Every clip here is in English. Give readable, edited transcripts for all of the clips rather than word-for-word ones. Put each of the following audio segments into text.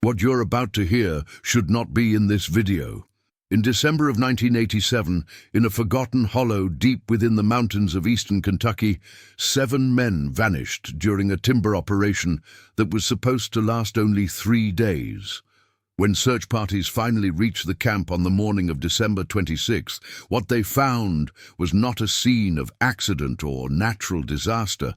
What you're about to hear should not be in this video. In December of 1987, in a forgotten hollow deep within the mountains of eastern Kentucky, 7 men vanished during a timber operation that was supposed to last only 3 days. When search parties finally reached the camp on the morning of December 26th, what they found was not a scene of accident or natural disaster,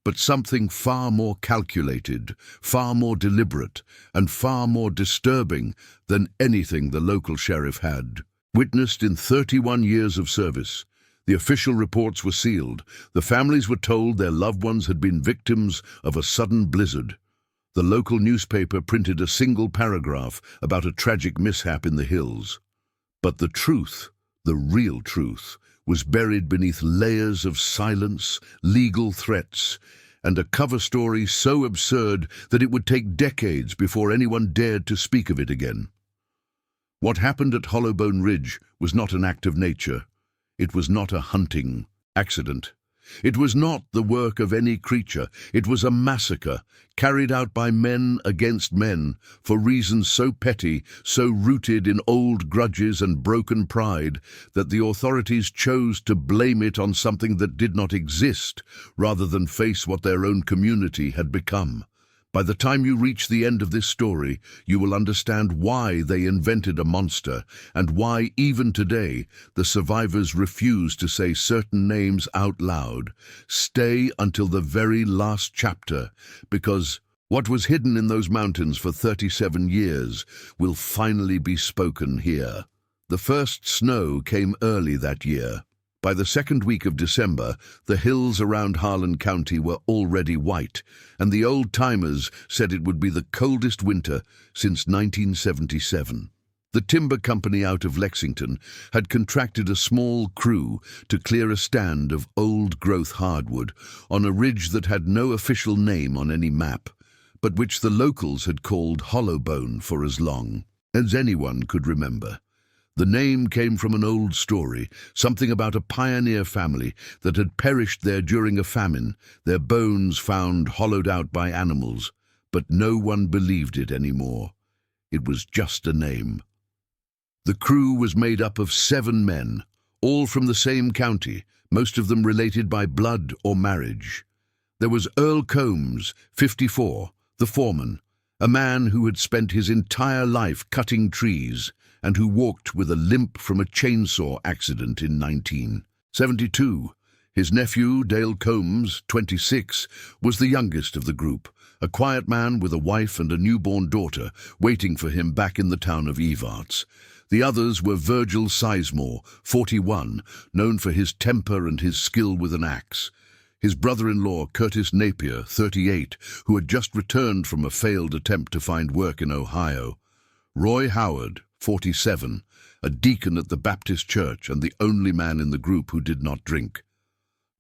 but something far more calculated, far more deliberate, and far more disturbing than anything the local sheriff had witnessed in 31 years of service. The official reports were sealed. The families were told their loved ones had been victims of a sudden blizzard. The local newspaper printed a single paragraph about a tragic mishap in the hills. But the truth, the real truth, was buried beneath layers of silence, legal threats, and a cover story so absurd that it would take decades before anyone dared to speak of it again. What happened at Hollowbone Ridge was not an act of nature. It was not a hunting accident. It was not the work of any creature. It was a massacre carried out by men against men for reasons so petty, so rooted in old grudges and broken pride that the authorities chose to blame it on something that did not exist rather than face what their own community had become. By the time you reach the end of this story, you will understand why they invented a monster and why, even today, the survivors refuse to say certain names out loud. Stay until the very last chapter, because what was hidden in those mountains for 37 years will finally be spoken here. The first snow came early that year. By the second week of December, the hills around Harlan County were already white, and the old-timers said it would be the coldest winter since 1977. The timber company out of Lexington had contracted a small crew to clear a stand of old-growth hardwood on a ridge that had no official name on any map, but which the locals had called Hollowbone for as long as anyone could remember. The name came from an old story, something about a pioneer family that had perished there during a famine, their bones found hollowed out by animals, but no one believed it anymore. It was just a name. The crew was made up of 7 men, all from the same county, most of them related by blood or marriage. There was Earl Combs, 54, the foreman, a man who had spent his entire life cutting trees, and who walked with a limp from a chainsaw accident in 1972. His nephew, Dale Combs, 26, was the youngest of the group, a quiet man with a wife and a newborn daughter waiting for him back in the town of Evarts. The others were Virgil Sizemore, 41, known for his temper and his skill with an axe. His brother-in-law, Curtis Napier, 38, who had just returned from a failed attempt to find work in Ohio. Roy Howard, 47, a deacon at the Baptist church and the only man in the group who did not drink.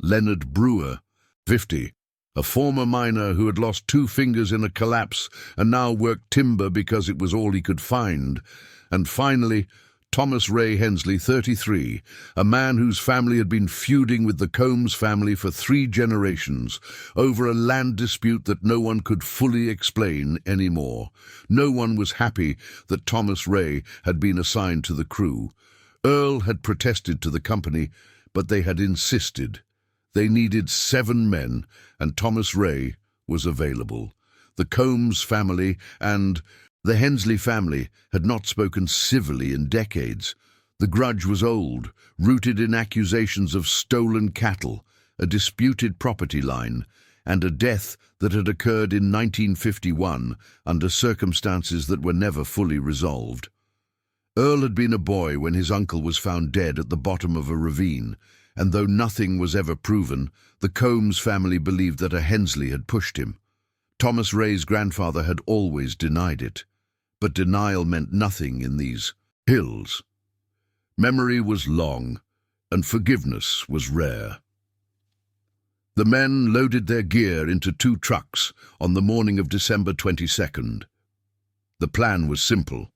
Leonard Brewer, 50, a former miner who had lost 2 fingers in a collapse and now worked timber because it was all he could find. And finally, Thomas Ray Hensley, 33, a man whose family had been feuding with the Combs family for 3 generations over a land dispute that no one could fully explain anymore. No one was happy that Thomas Ray had been assigned to the crew. Earl had protested to the company, but they had insisted. They needed 7 men, and Thomas Ray was available. The Combs family and the Hensley family had not spoken civilly in decades. The grudge was old, rooted in accusations of stolen cattle, a disputed property line, and a death that had occurred in 1951 under circumstances that were never fully resolved. Earl had been a boy when his uncle was found dead at the bottom of a ravine, and though nothing was ever proven, the Combs family believed that a Hensley had pushed him. Thomas Ray's grandfather had always denied it, but denial meant nothing in these hills. Memory was long, and forgiveness was rare. The men loaded their gear into 2 trucks on the morning of December 22nd. The plan was simple.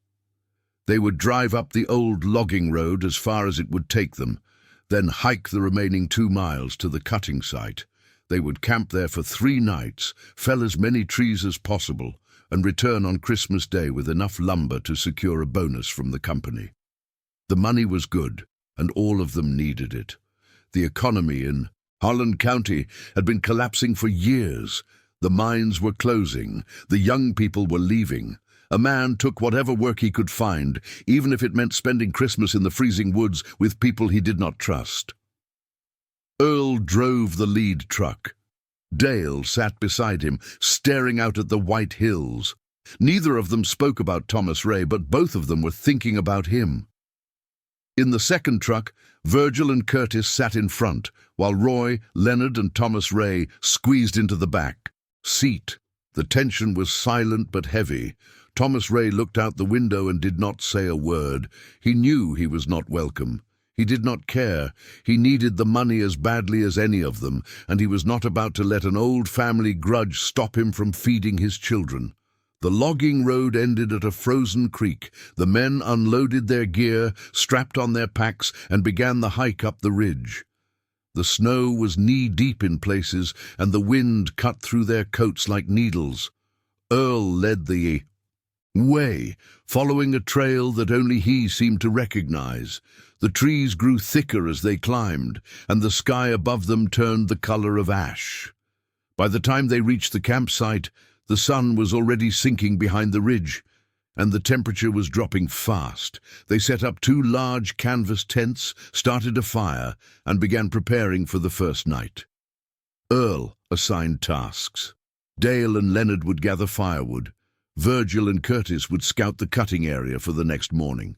They would drive up the old logging road as far as it would take them, then hike the remaining 2 miles to the cutting site. They would camp there for 3 nights, fell as many trees as possible, and return on Christmas Day with enough lumber to secure a bonus from the company. The money was good, and all of them needed it. The economy in Holland County had been collapsing for years. The mines were closing. The young people were leaving. A man took whatever work he could find, even if it meant spending Christmas in the freezing woods with people he did not trust. Earl drove the lead truck. Dale sat beside him, staring out at the white hills. Neither of them spoke about Thomas Ray, but both of them were thinking about him. In the second truck, Virgil and Curtis sat in front, while Roy, Leonard, and Thomas Ray squeezed into the back seat. The tension was silent but heavy. Thomas Ray looked out the window and did not say a word. He knew he was not welcome. He did not care. He needed the money as badly as any of them, and he was not about to let an old family grudge stop him from feeding his children. The logging road ended at a frozen creek. The men unloaded their gear, strapped on their packs, and began the hike up the ridge. The snow was knee-deep in places, and the wind cut through their coats like needles. Earl led the way, following a trail that only he seemed to recognize. The trees grew thicker as they climbed, and the sky above them turned the color of ash. By the time they reached the campsite, the sun was already sinking behind the ridge, and the temperature was dropping fast. They set up 2 large canvas tents, started a fire, and began preparing for the first night. Earl assigned tasks. Dale and Leonard would gather firewood. Virgil and Curtis would scout the cutting area for the next morning.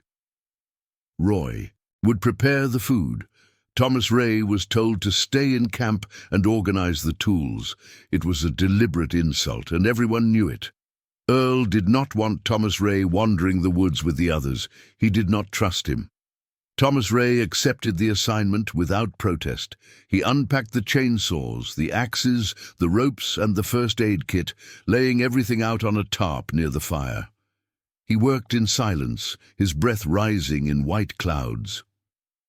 Roy would prepare the food. Thomas Ray was told to stay in camp and organize the tools. It was a deliberate insult, and everyone knew it. Earl did not want Thomas Ray wandering the woods with the others. He did not trust him. Thomas Ray accepted the assignment without protest. He unpacked the chainsaws, the axes, the ropes, and the first aid kit, laying everything out on a tarp near the fire. He worked in silence, his breath rising in white clouds.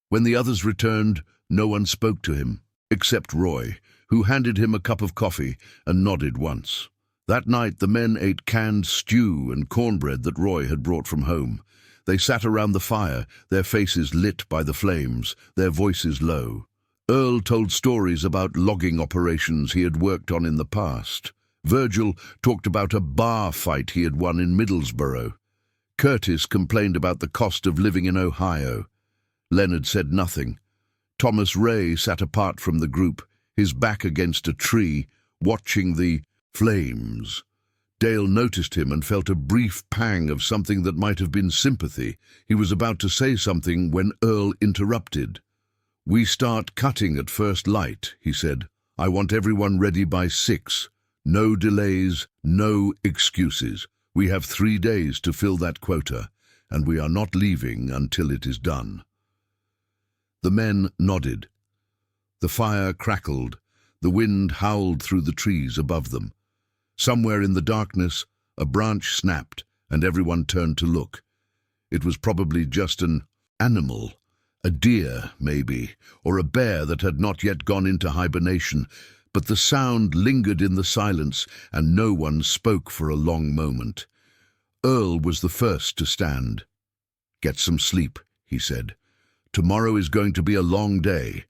When the others returned, no one spoke to him, except Roy, who handed him a cup of coffee and nodded once. That night the men ate canned stew and cornbread that Roy had brought from home. They sat around the fire, their faces lit by the flames, their voices low. Earl told stories about logging operations he had worked on in the past. Virgil talked about a bar fight he had won in Middlesbrough. Curtis complained about the cost of living in Ohio. Leonard said nothing. Thomas Ray sat apart from the group, his back against a tree, watching the flames. Dale noticed him and felt a brief pang of something that might have been sympathy. He was about to say something when Earl interrupted. "We start cutting at first light," he said. "I want everyone ready by 6. No delays, no excuses. We have 3 days to fill that quota, and we are not leaving until it is done." The men nodded. The fire crackled. The wind howled through the trees above them. Somewhere in the darkness, a branch snapped, and everyone turned to look. It was probably just an animal, a deer, maybe, or a bear that had not yet gone into hibernation, but the sound lingered in the silence, and no one spoke for a long moment. Earl was the first to stand. "Get some sleep," he said. "Tomorrow is going to be a long day."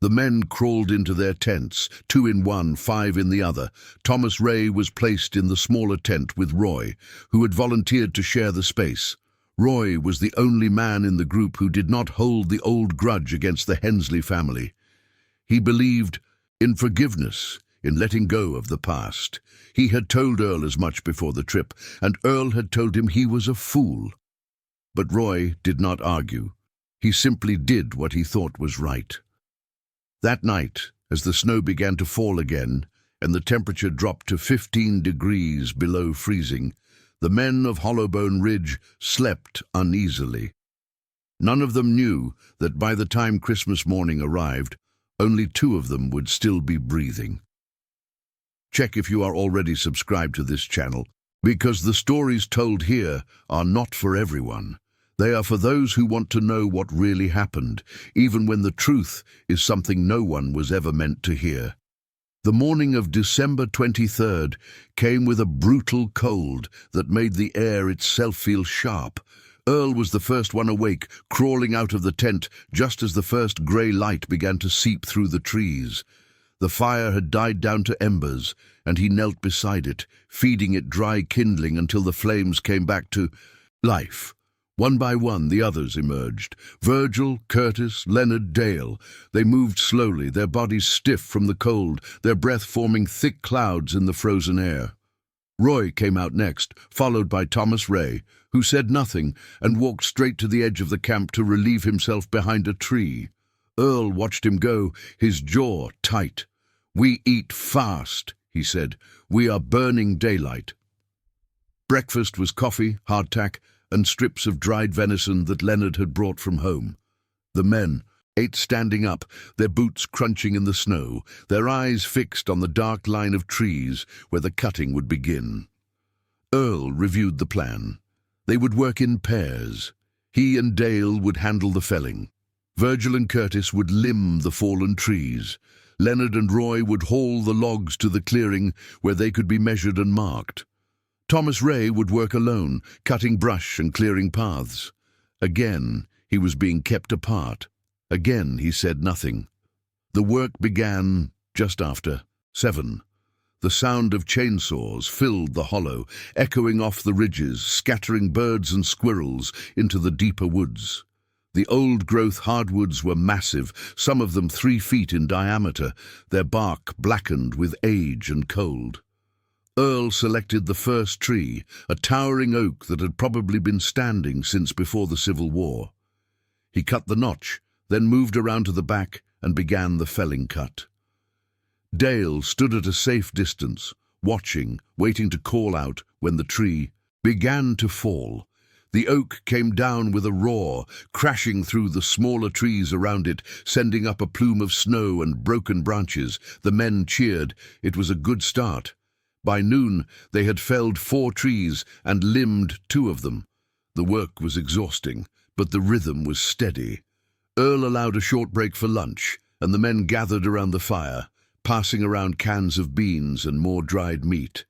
The men crawled into their tents, 2 in one, 5 in the other. Thomas Ray was placed in the smaller tent with Roy, who had volunteered to share the space. Roy was the only man in the group who did not hold the old grudge against the Hensley family. He believed in forgiveness, in letting go of the past. He had told Earl as much before the trip, and Earl had told him he was a fool. But Roy did not argue. He simply did what he thought was right. That night, as the snow began to fall again, and the temperature dropped to 15 degrees below freezing, the men of Hollowbone Ridge slept uneasily. None of them knew that by the time Christmas morning arrived, only 2 of them would still be breathing. Check if you are already subscribed to this channel, because the stories told here are not for everyone. They are for those who want to know what really happened, even when the truth is something no one was ever meant to hear. The morning of December 23rd came with a brutal cold that made the air itself feel sharp. Earl was the first one awake, crawling out of the tent just as the first grey light began to seep through the trees. The fire had died down to embers, and he knelt beside it, feeding it dry kindling until the flames came back to life. One by one, the others emerged. Virgil, Curtis, Leonard, Dale. They moved slowly, their bodies stiff from the cold, their breath forming thick clouds in the frozen air. Roy came out next, followed by Thomas Ray, who said nothing and walked straight to the edge of the camp to relieve himself behind a tree. Earl watched him go, his jaw tight. "We eat fast," he said. "We are burning daylight." Breakfast was coffee, hardtack, and strips of dried venison that Leonard had brought from home. The men ate standing up, their boots crunching in the snow, their eyes fixed on the dark line of trees where the cutting would begin. Earl reviewed the plan. They would work in pairs. He and Dale would handle the felling. Virgil and Curtis would limb the fallen trees. Leonard and Roy would haul the logs to the clearing where they could be measured and marked. Thomas Ray would work alone, cutting brush and clearing paths. Again, he was being kept apart. Again, he said nothing. The work began just after 7. The sound of chainsaws filled the hollow, echoing off the ridges, scattering birds and squirrels into the deeper woods. The old-growth hardwoods were massive, some of them 3 feet in diameter, their bark blackened with age and cold. Earl selected the first tree, a towering oak that had probably been standing since before the Civil War. He cut the notch, then moved around to the back and began the felling cut. Dale stood at a safe distance, watching, waiting to call out when the tree began to fall. The oak came down with a roar, crashing through the smaller trees around it, sending up a plume of snow and broken branches. The men cheered. It was a good start. By noon, they had felled 4 trees and limbed 2 of them. The work was exhausting, but the rhythm was steady. Earl allowed a short break for lunch, and the men gathered around the fire, passing around cans of beans and more dried meat.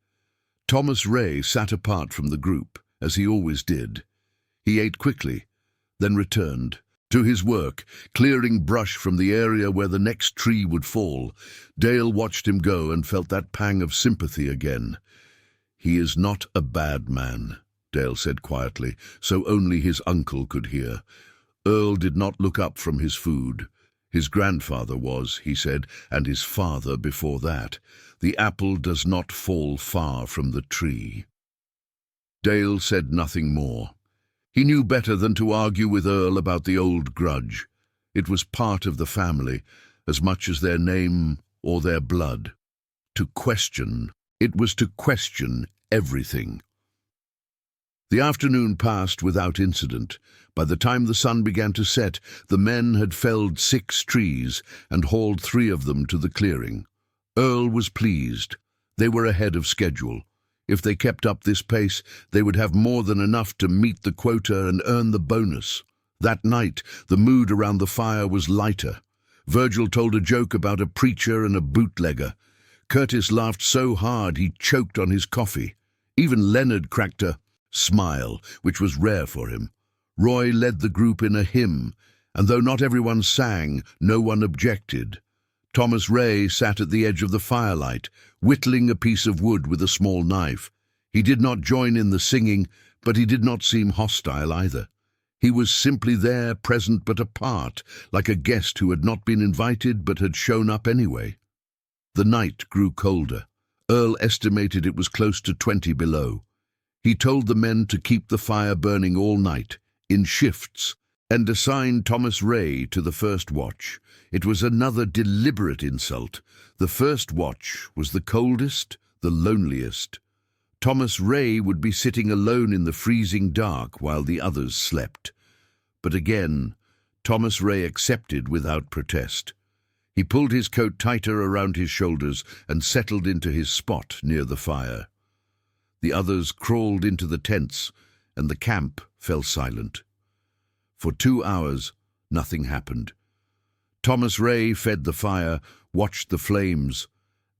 Thomas Ray sat apart from the group, as he always did. He ate quickly, then returned to his work, clearing brush from the area where the next tree would fall. Dale watched him go and felt that pang of sympathy again. "He is not a bad man," Dale said quietly, so only his uncle could hear. Earl did not look up from his food. His grandfather was, he said, and his father before that. The apple does not fall far from the tree. Dale said nothing more. He knew better than to argue with Earl about the old grudge. It was part of the family, as much as their name or their blood. It was to question everything. The afternoon passed without incident. By the time the sun began to set, the men had felled 6 trees and hauled 3 of them to the clearing. Earl was pleased. They were ahead of schedule. If they kept up this pace, they would have more than enough to meet the quota and earn the bonus. That night, the mood around the fire was lighter. Virgil told a joke about a preacher and a bootlegger. Curtis laughed so hard he choked on his coffee. Even Leonard cracked a smile, which was rare for him. Roy led the group in a hymn, and though not everyone sang, no one objected. Thomas Ray sat at the edge of the firelight, whittling a piece of wood with a small knife. He did not join in the singing, but he did not seem hostile either. He was simply there, present but apart, like a guest who had not been invited but had shown up anyway. The night grew colder. Earl estimated it was close to 20 below. He told the men to keep the fire burning all night, in shifts, and assigned Thomas Ray to the first watch. It was another deliberate insult. The first watch was the coldest, the loneliest. Thomas Ray would be sitting alone in the freezing dark while the others slept. But again, Thomas Ray accepted without protest. He pulled his coat tighter around his shoulders and settled into his spot near the fire. The others crawled into the tents, and the camp fell silent. For 2 hours, nothing happened. Thomas Ray fed the fire, watched the flames,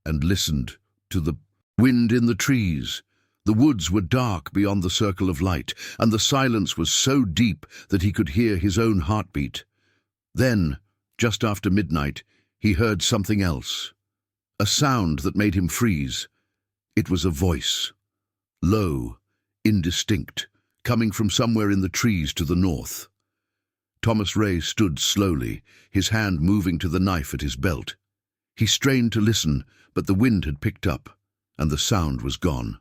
and listened to the wind in the trees. The woods were dark beyond the circle of light, and the silence was so deep that he could hear his own heartbeat. Then, just after midnight, he heard something else. A sound that made him freeze. It was a voice. Low, indistinct, coming from somewhere in the trees to the north. Thomas Ray stood slowly, his hand moving to the knife at his belt. He strained to listen, but the wind had picked up, and the sound was gone.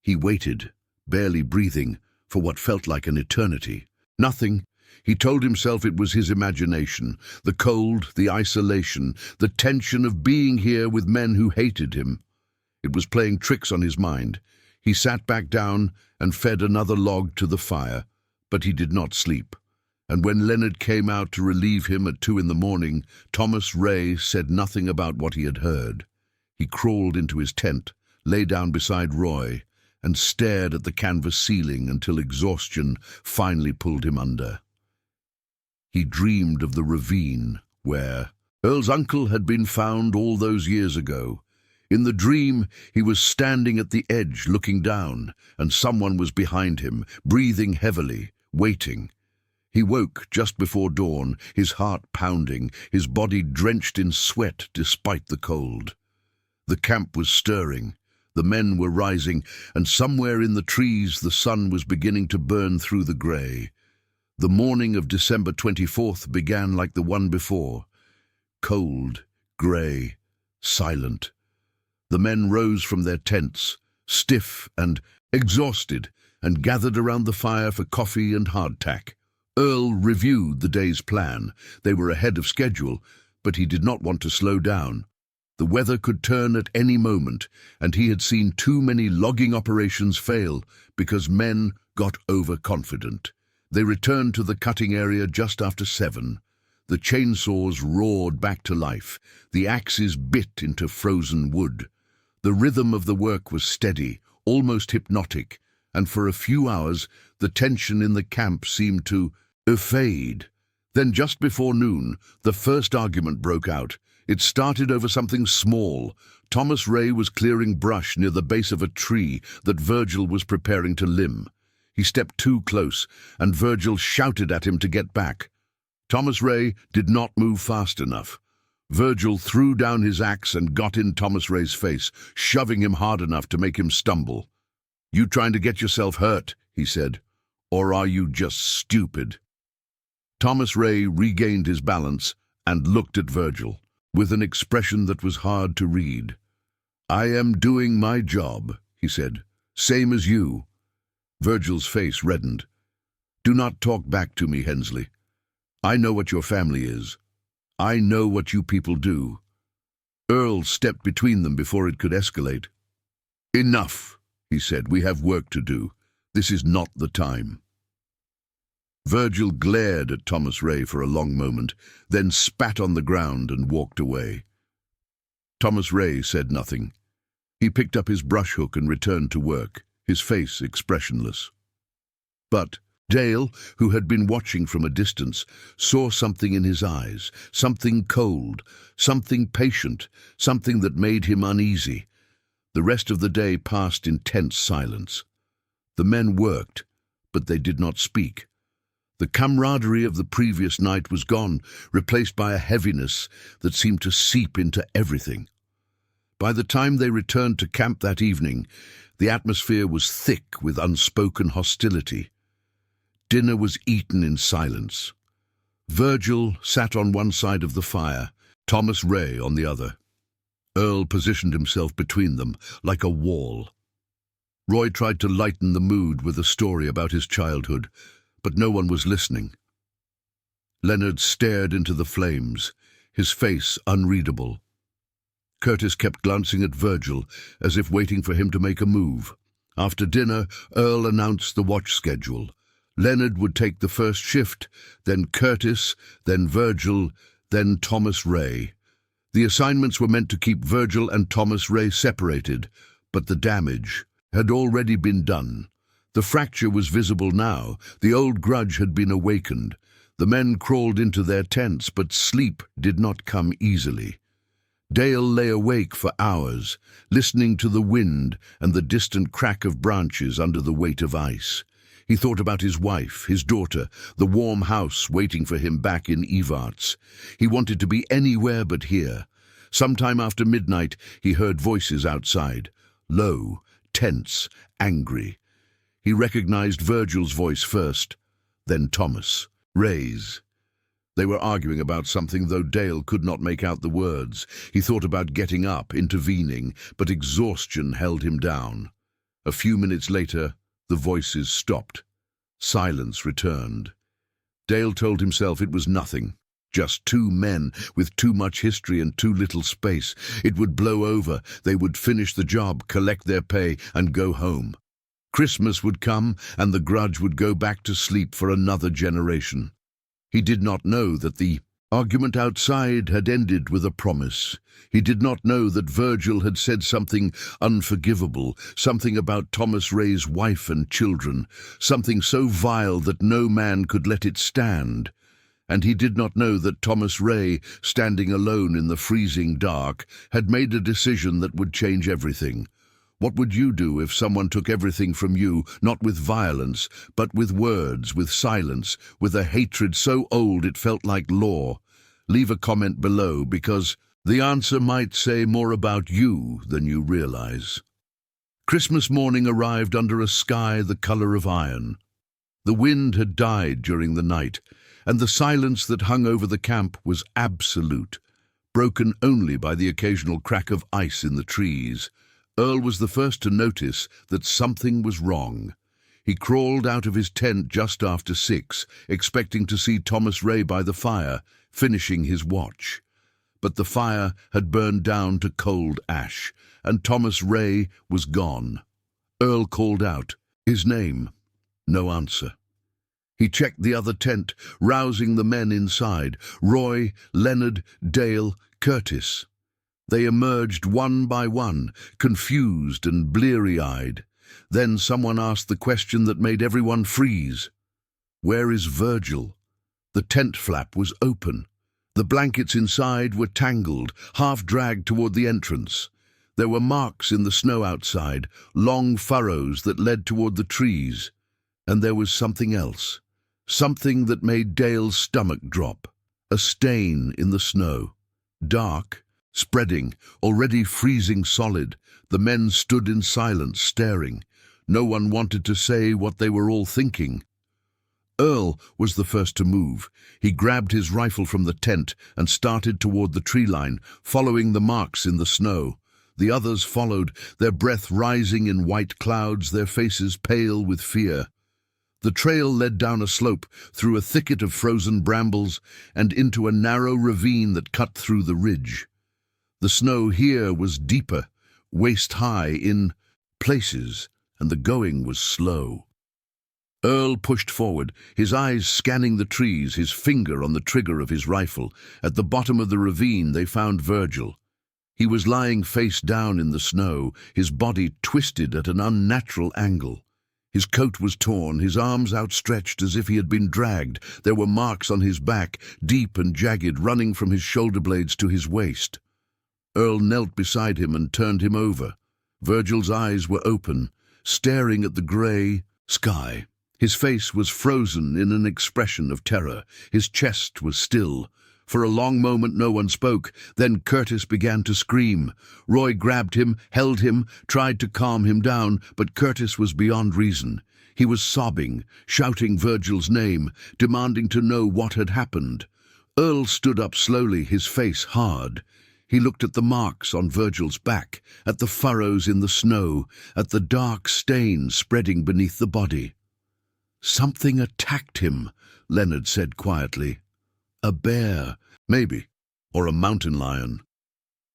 He waited, barely breathing, for what felt like an eternity. Nothing. He told himself it was his imagination, the cold, the isolation, the tension of being here with men who hated him. It was playing tricks on his mind. He sat back down and fed another log to the fire, but he did not sleep. And when Leonard came out to relieve him at 2 a.m, Thomas Ray said nothing about what he had heard. He crawled into his tent, lay down beside Roy, and stared at the canvas ceiling until exhaustion finally pulled him under. He dreamed of the ravine where Earl's uncle had been found all those years ago. In the dream, he was standing at the edge, looking down, and someone was behind him, breathing heavily, waiting. He woke just before dawn, his heart pounding, his body drenched in sweat despite the cold. The camp was stirring. The men were rising, and somewhere in the trees the sun was beginning to burn through the grey. The morning of December 24th began like the one before. Cold, grey, silent. The men rose from their tents, stiff and exhausted, and gathered around the fire for coffee and hardtack. Earl reviewed the day's plan. They were ahead of schedule, but he did not want to slow down. The weather could turn at any moment, and he had seen too many logging operations fail because men got overconfident. They returned to the cutting area just after 7. The chainsaws roared back to life. The axes bit into frozen wood. The rhythm of the work was steady, almost hypnotic, and for a few hours the tension in the camp seemed to fade. Then just before noon, the first argument broke out. It started over something small. Thomas Ray was clearing brush near the base of a tree that Virgil was preparing to limb. He stepped too close, and Virgil shouted at him to get back. Thomas Ray did not move fast enough. Virgil threw down his axe and got in Thomas Ray's face, shoving him hard enough to make him stumble. "You trying to get yourself hurt," he said, "or are you just stupid?" Thomas Ray regained his balance and looked at Virgil, with an expression that was hard to read. "I am doing my job," he said, "same as you." Virgil's face reddened. "Do not talk back to me, Hensley. I know what your family is. I know what you people do." Earl stepped between them before it could escalate. "Enough," he said. "We have work to do. This is not the time." Virgil glared at Thomas Ray for a long moment, then spat on the ground and walked away. Thomas Ray said nothing. He picked up his brush hook and returned to work, his face expressionless. But Dale, who had been watching from a distance, saw something in his eyes, something cold, something patient, something that made him uneasy. The rest of the day passed in tense silence. The men worked, but they did not speak. The camaraderie of the previous night was gone, replaced by a heaviness that seemed to seep into everything. By the time they returned to camp that evening, the atmosphere was thick with unspoken hostility. Dinner was eaten in silence. Virgil sat on one side of the fire, Thomas Ray on the other. Earl positioned himself between them, like a wall. Roy tried to lighten the mood with a story about his childhood, but no one was listening. Leonard stared into the flames, his face unreadable. Curtis kept glancing at Virgil, as if waiting for him to make a move. After dinner, Earl announced the watch schedule. Leonard would take the first shift, then Curtis, then Virgil, then Thomas Ray. The assignments were meant to keep Virgil and Thomas Ray separated, but the damage had already been done. The fracture was visible now. The old grudge had been awakened. The men crawled into their tents, but sleep did not come easily. Dale lay awake for hours, listening to the wind and the distant crack of branches under the weight of ice. He thought about his wife, his daughter, the warm house waiting for him back in Evarts. He wanted to be anywhere but here. Sometime after midnight, he heard voices outside, low, tense, angry. He recognized Virgil's voice first, then Thomas Ray's. They were arguing about something, though Dale could not make out the words. He thought about getting up, intervening, but exhaustion held him down. A few minutes later, the voices stopped. Silence returned. Dale told himself it was nothing. Just two men with too much history and too little space. It would blow over. They would finish the job, collect their pay, and go home. Christmas would come, and the grudge would go back to sleep for another generation. He did not know that the argument outside had ended with a promise. He did not know that Virgil had said something unforgivable, something about Thomas Ray's wife and children, something so vile that no man could let it stand. And he did not know that Thomas Ray, standing alone in the freezing dark, had made a decision that would change everything. What would you do if someone took everything from you, not with violence, but with words, with silence, with a hatred so old it felt like law? Leave a comment below, because the answer might say more about you than you realize. Christmas morning arrived under a sky the color of iron. The wind had died during the night, and the silence that hung over the camp was absolute, broken only by the occasional crack of ice in the trees. Earl was the first to notice that something was wrong. He crawled out of his tent just after 6, expecting to see Thomas Ray by the fire, finishing his watch. But the fire had burned down to cold ash, and Thomas Ray was gone. Earl called out his name. No answer. He checked the other tent, rousing the men inside, Roy, Leonard, Dale, Curtis. They emerged one by one, confused and bleary-eyed. Then someone asked the question that made everyone freeze. Where is Virgil? The tent flap was open. The blankets inside were tangled, half-dragged toward the entrance. There were marks in the snow outside, long furrows that led toward the trees. And there was something else, something that made Dale's stomach drop. A stain in the snow. Dark, spreading, already freezing solid. The men stood in silence, staring. No one wanted to say what they were all thinking. Earl was the first to move. He grabbed his rifle from the tent and started toward the tree line, following the marks in the snow. The others followed, their breath rising in white clouds, their faces pale with fear. The trail led down a slope, through a thicket of frozen brambles, and into a narrow ravine that cut through the ridge. The snow here was deeper, waist-high in places, and the going was slow. Earl pushed forward, his eyes scanning the trees, his finger on the trigger of his rifle. At the bottom of the ravine they found Virgil. He was lying face down in the snow, his body twisted at an unnatural angle. His coat was torn, his arms outstretched as if he had been dragged. There were marks on his back, deep and jagged, running from his shoulder blades to his waist. Earl knelt beside him and turned him over. Virgil's eyes were open, staring at the grey sky. His face was frozen in an expression of terror. His chest was still. For a long moment no one spoke. Then Curtis began to scream. Roy grabbed him, held him, tried to calm him down, but Curtis was beyond reason. He was sobbing, shouting Virgil's name, demanding to know what had happened. Earl stood up slowly, his face hard. He looked at the marks on Virgil's back, at the furrows in the snow, at the dark stain spreading beneath the body. "Something attacked him," Leonard said quietly. "A bear, maybe, or a mountain lion."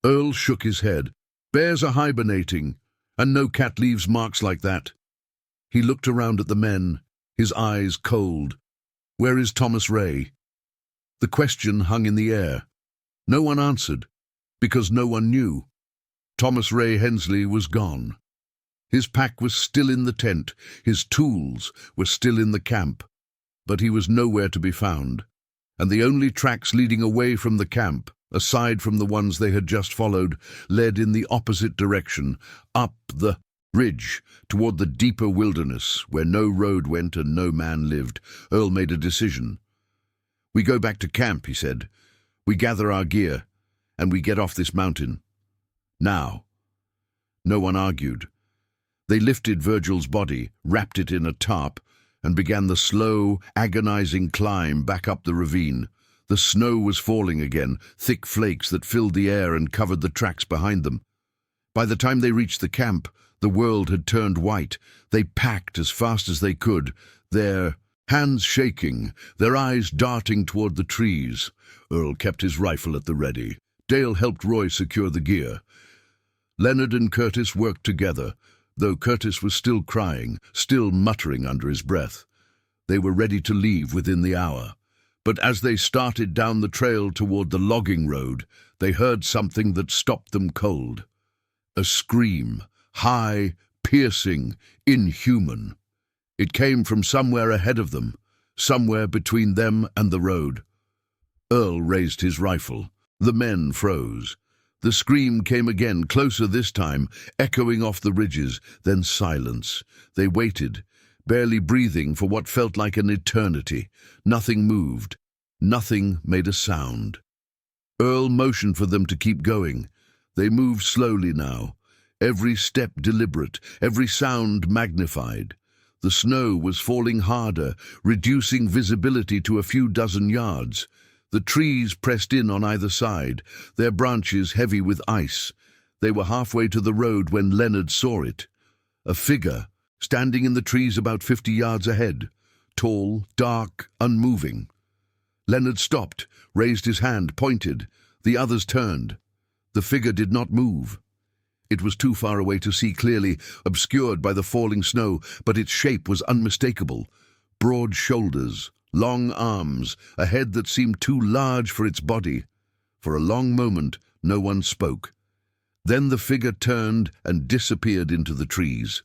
Earl shook his head. "Bears are hibernating, and no cat leaves marks like that." He looked around at the men, his eyes cold. "Where is Thomas Ray?" The question hung in the air. No one answered, because no one knew. Thomas Ray Hensley was gone. His pack was still in the tent, his tools were still in the camp, but he was nowhere to be found, and the only tracks leading away from the camp aside from the ones they had just followed, led in the opposite direction, up the ridge, toward the deeper wilderness, where no road went and no man lived. Earl made a decision. "We go back to camp," he said. "We gather our gear, and we get off this mountain. Now." No one argued. They lifted Virgil's body, wrapped it in a tarp, and began the slow, agonizing climb back up the ravine. The snow was falling again, thick flakes that filled the air and covered the tracks behind them. By the time they reached the camp, the world had turned white. They packed as fast as they could, their hands shaking, their eyes darting toward the trees. Earl kept his rifle at the ready. Dale helped Roy secure the gear. Leonard and Curtis worked together, though Curtis was still crying, still muttering under his breath. They were ready to leave within the hour. But as they started down the trail toward the logging road, they heard something that stopped them cold. A scream, high, piercing, inhuman. It came from somewhere ahead of them, somewhere between them and the road. Earl raised his rifle. The men froze. The scream came again, closer this time, echoing off the ridges, then silence. They waited, barely breathing for what felt like an eternity. Nothing moved. Nothing made a sound. Earl motioned for them to keep going. They moved slowly now, every step deliberate, every sound magnified. The snow was falling harder, reducing visibility to a few dozen yards. The trees pressed in on either side, their branches heavy with ice. They were halfway to the road when Leonard saw it. A figure, standing in the trees about 50 yards ahead. Tall, dark, unmoving. Leonard stopped, raised his hand, pointed. The others turned. The figure did not move. It was too far away to see clearly, obscured by the falling snow, but its shape was unmistakable. Broad shoulders, long arms, a head that seemed too large for its body. For a long moment, no one spoke. Then the figure turned and disappeared into the trees.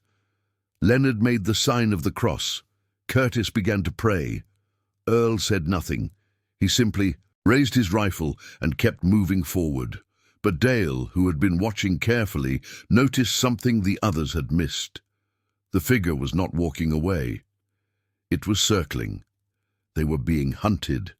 Leonard made the sign of the cross. Curtis began to pray. Earl said nothing. He simply raised his rifle and kept moving forward. But Dale, who had been watching carefully, noticed something the others had missed. The figure was not walking away. It was circling. They were being hunted.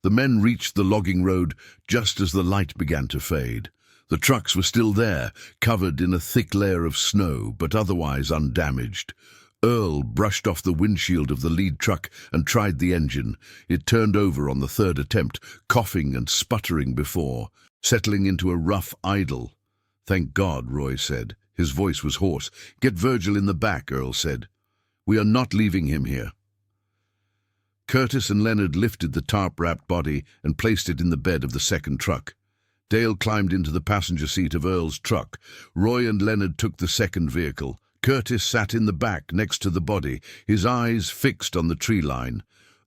The men reached the logging road just as the light began to fade. The trucks were still there, covered in a thick layer of snow, but otherwise undamaged. Earl brushed off the windshield of the lead truck and tried the engine. It turned over on the third attempt, coughing and sputtering before, settling into a rough idle. "Thank God," Roy said. His voice was hoarse. "Get Virgil in the back," Earl said. "We are not leaving him here." Curtis and Leonard lifted the tarp-wrapped body and placed it in the bed of the second truck. Dale climbed into the passenger seat of Earl's truck. Roy and Leonard took the second vehicle. Curtis sat in the back next to the body, his eyes fixed on the tree line.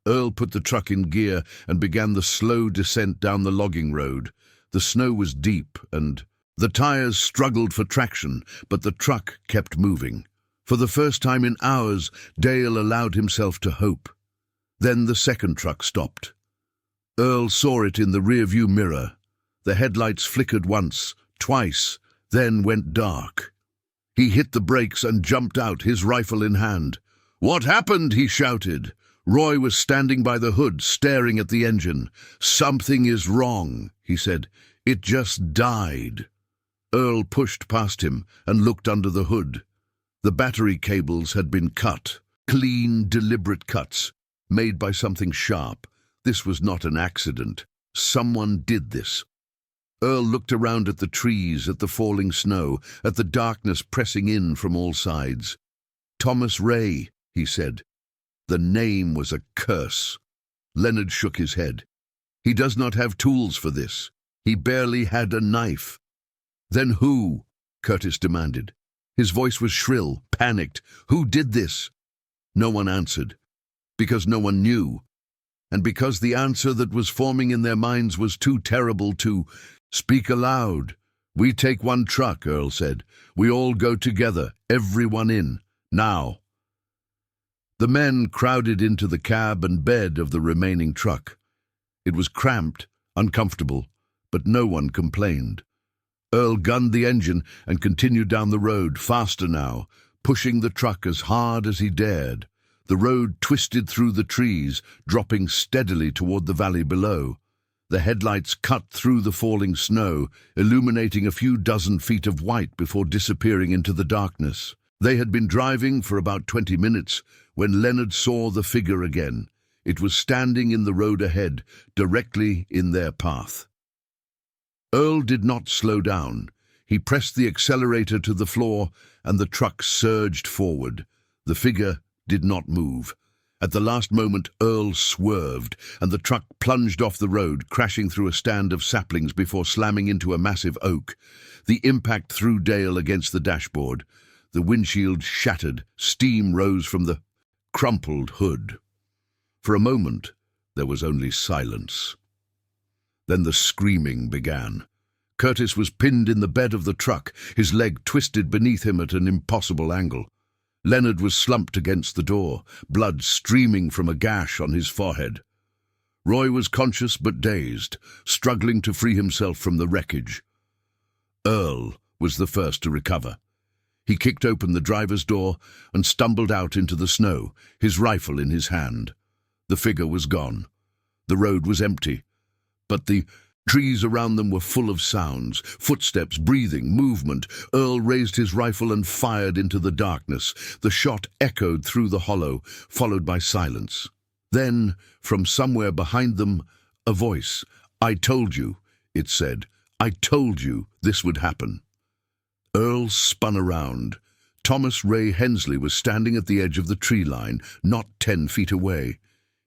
Earl put the truck in gear and began the slow descent down the logging road. The snow was deep and the tires struggled for traction, but the truck kept moving. For the first time in hours, Dale allowed himself to hope. Then the second truck stopped. Earl saw it in the rearview mirror. The headlights flickered once, twice, then went dark. He hit the brakes and jumped out, his rifle in hand. "What happened?" he shouted. Roy was standing by the hood, staring at the engine. "Something is wrong," he said. "It just died." Earl pushed past him and looked under the hood. The battery cables had been cut, clean, deliberate cuts, made by something sharp. This was not an accident. Someone did this. Earl looked around at the trees, at the falling snow, at the darkness pressing in from all sides. "Thomas Ray," he said. The name was a curse. Leonard shook his head. "He does not have tools for this. He barely had a knife." "Then who?" Curtis demanded. His voice was shrill, panicked. "Who did this?" No one answered. Because no one knew. And because the answer that was forming in their minds was too terrible to speak aloud. "We take one truck," Earl said. "We all go together, everyone in, now." The men crowded into the cab and bed of the remaining truck. It was cramped, uncomfortable, but no one complained. Earl gunned the engine and continued down the road, faster now, pushing the truck as hard as he dared. The road twisted through the trees, dropping steadily toward the valley below. The headlights cut through the falling snow, illuminating a few dozen feet of white before disappearing into the darkness. They had been driving for about 20 minutes when Leonard saw the figure again. It was standing in the road ahead, directly in their path. Earl did not slow down. He pressed the accelerator to the floor, and the truck surged forward. The figure did not move. At the last moment, Earl swerved, and the truck plunged off the road, crashing through a stand of saplings before slamming into a massive oak. The impact threw Dale against the dashboard. The windshield shattered. Steam rose from the crumpled hood. For a moment, there was only silence. Then the screaming began. Curtis was pinned in the bed of the truck, his leg twisted beneath him at an impossible angle. Leonard was slumped against the door, blood streaming from a gash on his forehead. Roy was conscious but dazed, struggling to free himself from the wreckage. Earl was the first to recover. He kicked open the driver's door and stumbled out into the snow, his rifle in his hand. The figure was gone. The road was empty, but the trees around them were full of sounds, footsteps, breathing, movement. Earl raised his rifle and fired into the darkness. The shot echoed through the hollow, followed by silence. Then, from somewhere behind them, a voice. "I told you," it said. "I told you this would happen." Earl spun around. Thomas Ray Hensley was standing at the edge of the tree line, not 10 feet away.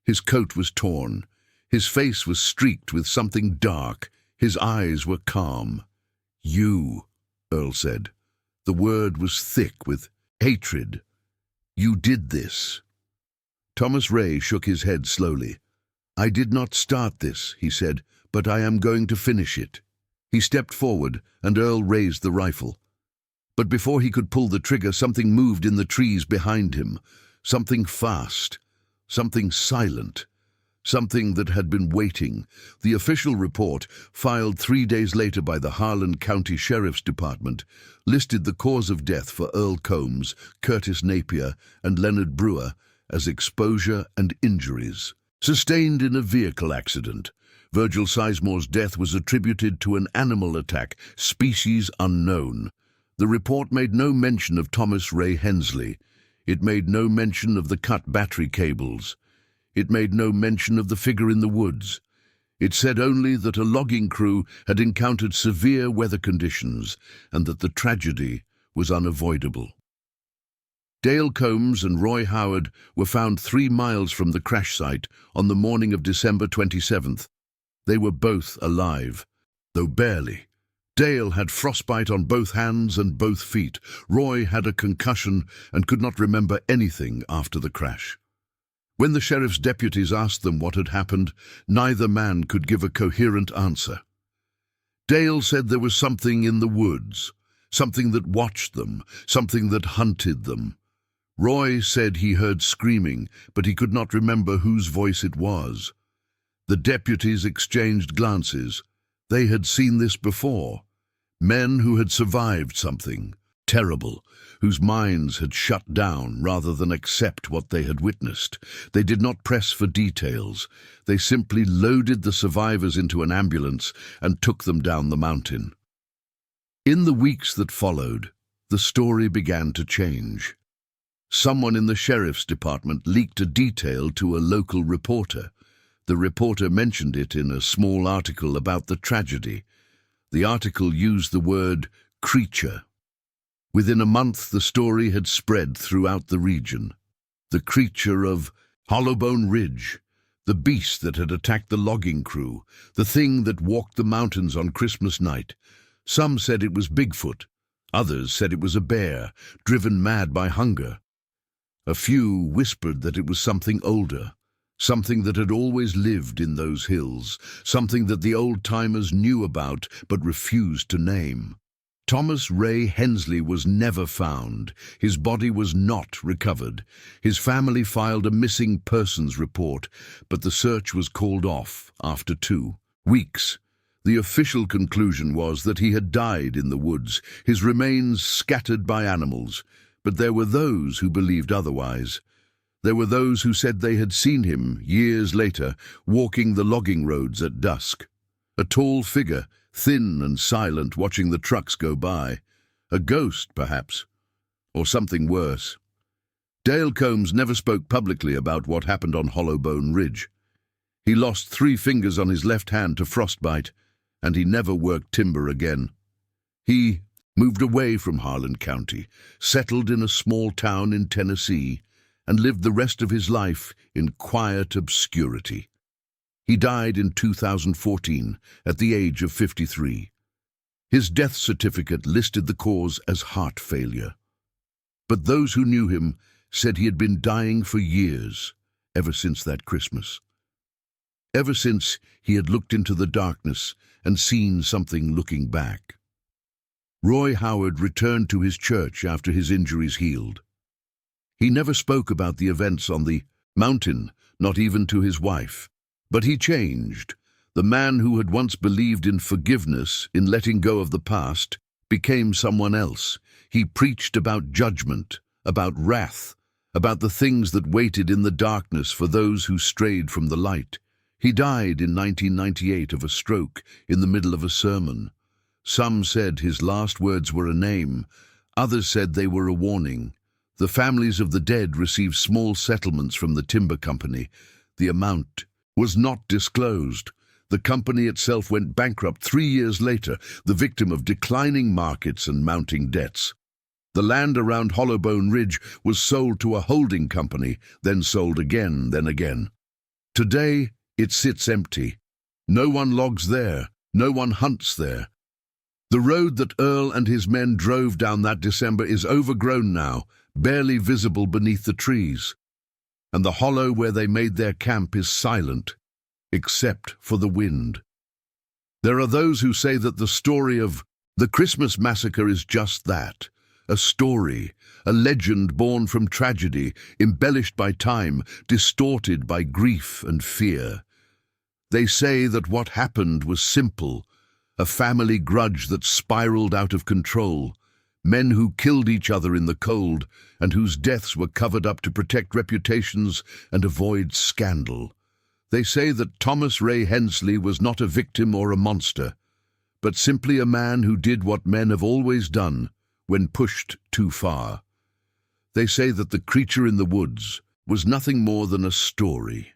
His coat was torn. His face was streaked with something dark. His eyes were calm. "You," Earl said. The word was thick with hatred. "You did this." Thomas Ray shook his head slowly. "I did not start this," he said, "but I am going to finish it." He stepped forward, and Earl raised the rifle. But before he could pull the trigger, something moved in the trees behind him. Something fast. Something silent. Something that had been waiting. The official report, filed 3 days later by the Harlan County Sheriff's Department, listed the cause of death for Earl Combs, Curtis Napier, and Leonard Brewer as exposure and injuries. Sustained in a vehicle accident. Virgil Sizemore's death was attributed to an animal attack, species unknown. The report made no mention of Thomas Ray Hensley. It made no mention of the cut battery cables. It made no mention of the figure in the woods. It said only that a logging crew had encountered severe weather conditions and that the tragedy was unavoidable. Dale Combs and Roy Howard were found 3 miles from the crash site on the morning of December 27th. They were both alive, though barely. Dale had frostbite on both hands and both feet. Roy had a concussion and could not remember anything after the crash. When the sheriff's deputies asked them what had happened, neither man could give a coherent answer. Dale said there was something in the woods, something that watched them, something that hunted them. Roy said he heard screaming, but he could not remember whose voice it was. The deputies exchanged glances. They had seen this before. Men who had survived something terrible, whose minds had shut down rather than accept what they had witnessed. They did not press for details. They simply loaded the survivors into an ambulance and took them down the mountain. In the weeks that followed, the story began to change. Someone in the sheriff's department leaked a detail to a local reporter. The reporter mentioned it in a small article about the tragedy. The article used the word creature. Within a month, the story had spread throughout the region. The creature of Hollowbone Ridge, the beast that had attacked the logging crew, the thing that walked the mountains on Christmas night. Some said it was Bigfoot. Others said it was a bear, driven mad by hunger. A few whispered that it was something older, something that had always lived in those hills, something that the old-timers knew about but refused to name. Thomas Ray Hensley was never found. His body was not recovered. His family filed a missing persons report, but the search was called off after 2 weeks. The official conclusion was that he had died in the woods, his remains scattered by animals, but there were those who believed otherwise. There were those who said they had seen him, years later, walking the logging roads at dusk. A tall figure, thin and silent, watching the trucks go by. A ghost, perhaps, or something worse. Dale Combs never spoke publicly about what happened on Hollowbone Ridge. He lost 3 fingers on his left hand to frostbite, and he never worked timber again. He moved away from Harlan County, settled in a small town in Tennessee, and lived the rest of his life in quiet obscurity. He died in 2014 at the age of 53. His death certificate listed the cause as heart failure. But those who knew him said he had been dying for years, ever since that Christmas. Ever since he had looked into the darkness and seen something looking back. Roy Howard returned to his church after his injuries healed. He never spoke about the events on the mountain, not even to his wife. But he changed. The man who had once believed in forgiveness, in letting go of the past, became someone else. He preached about judgment, about wrath, about the things that waited in the darkness for those who strayed from the light. He died in 1998 of a stroke in the middle of a sermon. Some said his last words were a name. Others said they were a warning. The families of the dead received small settlements from the timber company. The amount was not disclosed. The company itself went bankrupt 3 years later, the victim of declining markets and mounting debts. The land around Hollowbone Ridge was sold to a holding company, then sold again, then again. Today, it sits empty. No one logs there. No one hunts there. The road that Earl and his men drove down that December is overgrown now, barely visible beneath the trees. And the hollow where they made their camp is silent, except for the wind. There are those who say that the story of the Christmas Massacre is just that, a story, a legend born from tragedy, embellished by time, distorted by grief and fear. They say that what happened was simple, a family grudge that spiraled out of control, men who killed each other in the cold and whose deaths were covered up to protect reputations and avoid scandal. They say that Thomas Ray Hensley was not a victim or a monster, but simply a man who did what men have always done when pushed too far. They say that the creature in the woods was nothing more than a story,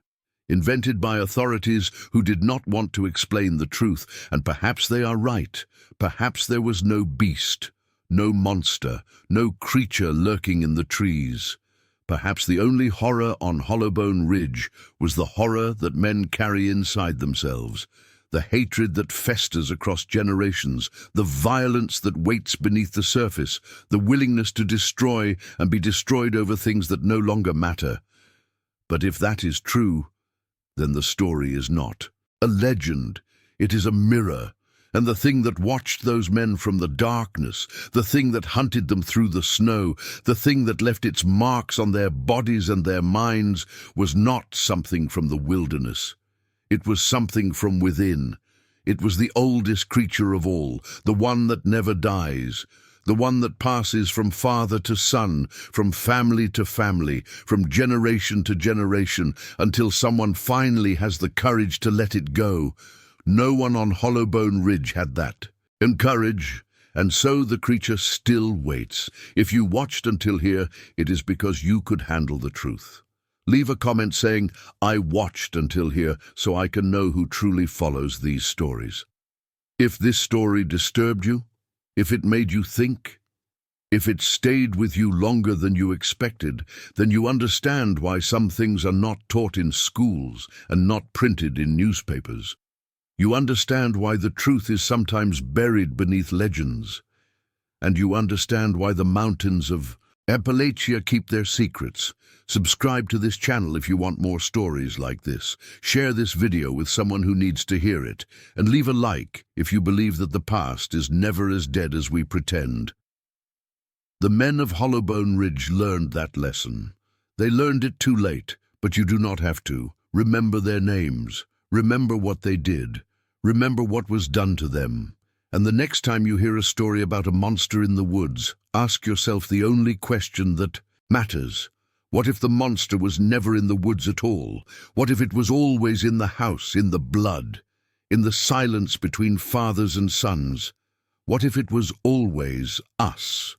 invented by authorities who did not want to explain the truth, and perhaps they are right. Perhaps there was no beast, no monster, no creature lurking in the trees. Perhaps the only horror on Hollowbone Ridge was the horror that men carry inside themselves, the hatred that festers across generations, the violence that waits beneath the surface, the willingness to destroy and be destroyed over things that no longer matter. But if that is true, then the story is not a legend. It is a mirror, and the thing that watched those men from the darkness, the thing that hunted them through the snow, the thing that left its marks on their bodies and their minds, was not something from the wilderness. It was something from within. It was the oldest creature of all, the one that never dies, the one that passes from father to son, from family to family, from generation to generation, until someone finally has the courage to let it go. No one on Hollowbone Ridge had that courage, and so the creature still waits. If you watched until here, it is because you could handle the truth. Leave a comment saying, "I watched until here, so I can know who truly follows these stories." If this story disturbed you, if it made you think, if it stayed with you longer than you expected, then you understand why some things are not taught in schools and not printed in newspapers. You understand why the truth is sometimes buried beneath legends. And you understand why the mountains of Appalachia keep their secrets. Subscribe to this channel if you want more stories like this. Share this video with someone who needs to hear it. And leave a like if you believe that the past is never as dead as we pretend. The men of Hollowbone Ridge learned that lesson. They learned it too late, but you do not have to. Remember their names. Remember what they did. Remember what was done to them. And the next time you hear a story about a monster in the woods, ask yourself the only question that matters. What if the monster was never in the woods at all? What if it was always in the house, in the blood, in the silence between fathers and sons? What if it was always us?